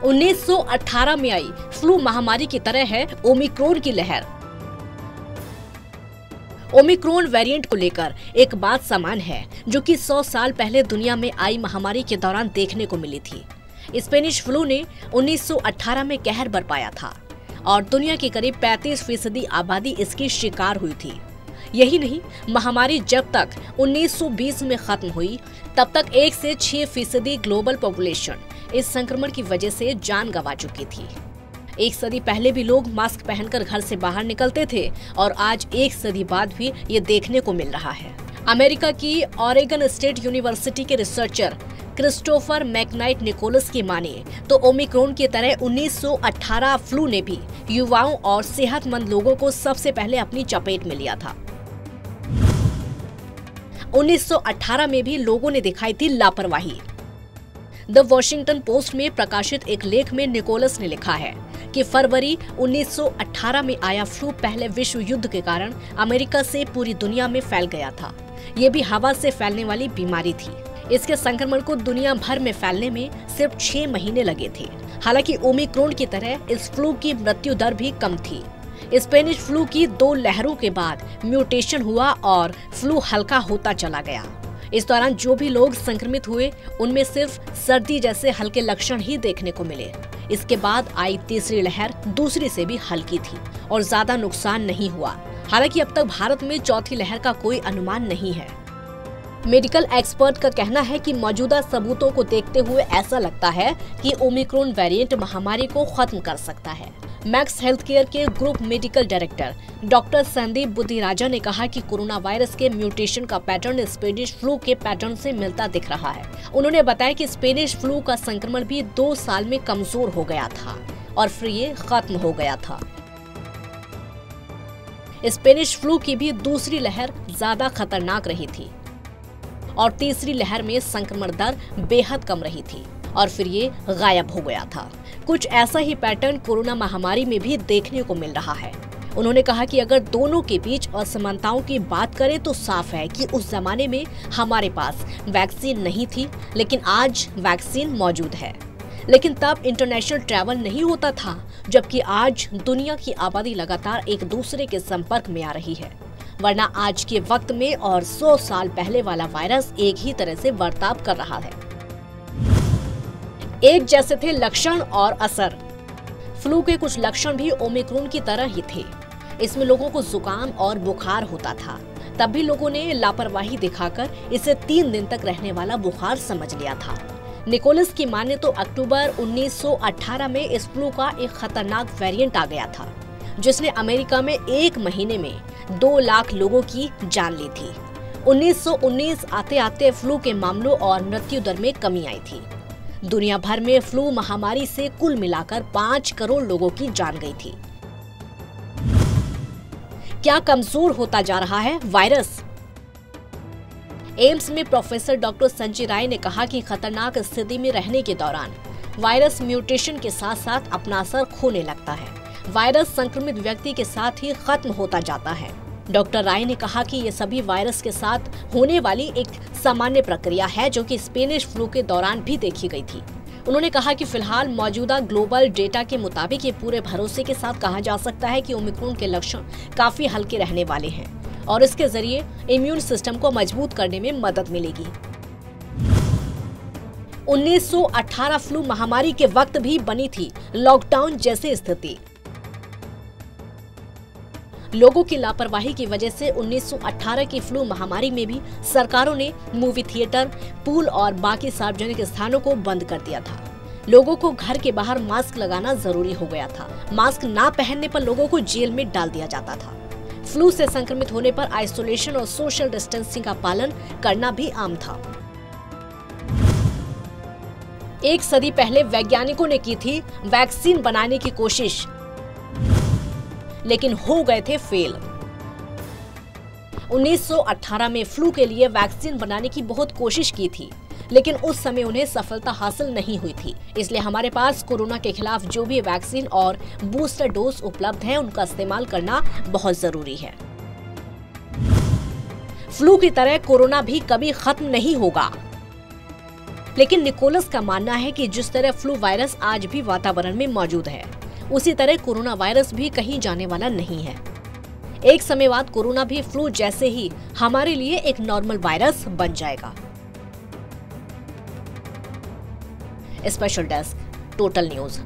1918 में eye flu महामारी की तरह है ओमिक्रॉन की लहर। ओमिक्रॉन वेरिएंट को लेकर एक बात समान है जो कि 100 साल पहले दुनिया में आई महामारी के दौरान देखने को मिली थी। स्पेनिश फ्लू ने 1918 में कहर बरपाया था और दुनिया की करीब 35% आबादी इसकी शिकार हुई थी। यही नहीं, महामारी जब तक 1920 में खत्म हुई तब तक 1 से 6% ग्लोबल पॉपुलेशन इस संक्रमण की वजह से जान गंवा चुकी थी। 1 सदी पहले भी लोग मास्क पहनकर घर से बाहर निकलते थे और आज 1 सदी बाद भी ये देखने को मिल रहा है। अमेरिका की ऑरेगन स्टेट यूनिवर्सिटी के रिसर्चर क्रिस्टोफर मैकनाइट निकोलस की माने तो ओमिक्रॉन की तरह 1918 फ्लू ने भी युवाओं और सेहतमंद लोगों को सबसे पहले अपनी चपेट में लिया था। 1918 में भी लोगों ने दिखाई थी लापरवाही। द वॉशिंगटन पोस्ट में प्रकाशित एक लेख में निकोलस ने लिखा है कि फरवरी 1918 में आया फ्लू पहले विश्व युद्ध के कारण अमेरिका से पूरी दुनिया में फैल गया था। ये भी हवा से फैलने वाली बीमारी थी। इसके संक्रमण को दुनिया भर में फैलने में सिर्फ 6 महीने लगे थे। हालांकि ओमिक्रॉन की तरह इस फ्लू की मृत्यु दर भी कम थी। स्पेनिश फ्लू की 2 लहरों के बाद म्यूटेशन हुआ और फ्लू हल्का होता चला गया। इस दौरान जो भी लोग संक्रमित हुए उनमें सिर्फ सर्दी जैसे हल्के लक्षण ही देखने को मिले। इसके बाद आई तीसरी लहर दूसरी से भी हल्की थी और ज्यादा नुकसान नहीं हुआ। हालांकि अब तक भारत में चौथी लहर का कोई अनुमान नहीं है। मेडिकल एक्सपर्ट का कहना है कि मौजूदा सबूतों को देखते हुए ऐसा लगता है कि ओमिक्रॉन वेरिएंट महामारी को खत्म कर सकता है। मैक्स हेल्थ केयर के group medical director doctor Sandeep Buddhiraja ने कहा कि कोरोना वायरस के म्यूटेशन का पैटर्न स्पेनिश फ्लू के पैटर्न से मिलता दिख रहा है। उन्होंने बताया कि स्पेनिश फ्लू का संक्रमण भी 2 साल में कमजोर हो गया था और फिर ये खत्म हो गया था। स्पेनिश फ्लू की भी दूसरी लहर ज्यादा खतरनाक रही थी और तीसरी लहर में संक्रमण दर बेहद कम रही थी और फिर ये गायब हो गया था। कुछ ऐसा ही पैटर्न कोरोना महामारी में भी देखने को मिल रहा है। उन्होंने कहा कि अगर दोनों के बीच असमानताओं की बात करें तो साफ है कि उस जमाने में हमारे पास वैक्सीन नहीं थी, लेकिन आज वैक्सीन मौजूद है। लेकिन तब इंटरनेशनल ट्रैवल नहीं होता था, जबकि आज दुनिया की आबादी लगातार एक दूसरे के संपर्क में आ रही है। वरना आज के वक्त में और 100 साल पहले वाला वायरस एक ही तरह से बर्ताव कर रहा है। एक जैसे थे लक्षण और असर। फ्लू के कुछ लक्षण भी ओमिक्रॉन की तरह ही थे। इसमें लोगों को जुकाम और बुखार होता था। तब भी लोगों ने लापरवाही दिखाकर इसे 3 दिन तक रहने वाला बुखार समझ लिया था। निकोलस की माने तो अक्टूबर 1918 में इस फ्लू का एक खतरनाक वेरिएंट आ गया था, जिसने अमेरिका में 1 महीने में 2 लाख लोगों की जान ली थी। 1919 आते आते फ्लू के मामलों और मृत्यु दर में कमी आई थी। दुनिया भर में फ्लू महामारी से कुल मिलाकर 5 करोड़ लोगों की जान गई थी। क्या कमजोर होता जा रहा है वायरस? एम्स में प्रोफेसर डॉक्टर संजय राय ने कहा कि खतरनाक स्थिति में रहने के दौरान वायरस म्यूटेशन के साथ साथ अपना असर खोने लगता है। वायरस संक्रमित व्यक्ति के साथ ही खत्म होता जाता है। डॉक्टर राय ने कहा कि ये सभी वायरस के साथ होने वाली एक सामान्य प्रक्रिया है जो कि स्पेनिश फ्लू के दौरान भी देखी गई थी। उन्होंने कहा कि फिलहाल मौजूदा ग्लोबल डेटा के मुताबिक ये पूरे भरोसे के साथ कहा जा सकता है कि ओमिक्रॉन के लक्षण काफी हल्के रहने वाले हैं और इसके जरिए इम्यून सिस्टम को मजबूत करने में मदद मिलेगी। 1918 फ्लू महामारी के वक्त भी बनी थी लॉकडाउन जैसी स्थिति। लोगों की लापरवाही की वजह से 1918 की फ्लू महामारी में भी सरकारों ने मूवी थिएटर, पूल और बाकी सार्वजनिक स्थानों को बंद कर दिया था। लोगों को घर के बाहर मास्क लगाना जरूरी हो गया था। मास्क ना पहनने पर लोगों को जेल में डाल दिया जाता था। फ्लू से संक्रमित होने पर आइसोलेशन और सोशल डिस्टेंसिंग का पालन करना भी आम था। 1 सदी पहले वैज्ञानिकों ने की थी वैक्सीन बनाने की कोशिश, लेकिन हो गए थे फेल। 1918 में फ्लू के लिए वैक्सीन बनाने की बहुत कोशिश की थी, लेकिन उस समय उन्हें सफलता हासिल नहीं हुई थी। इसलिए हमारे पास कोरोना के खिलाफ जो भी वैक्सीन और बूस्टर डोज उपलब्ध है उनका इस्तेमाल करना बहुत जरूरी है। फ्लू की तरह कोरोना भी कभी खत्म नहीं होगा। लेकिन निकोलस का मानना है कि जिस तरह फ्लू वायरस आज भी वातावरण में मौजूद है, उसी तरह कोरोना वायरस भी कहीं जाने वाला नहीं है। एक समय बाद कोरोना भी फ्लू जैसे ही हमारे लिए एक नॉर्मल वायरस बन जाएगा। Special desk, total news.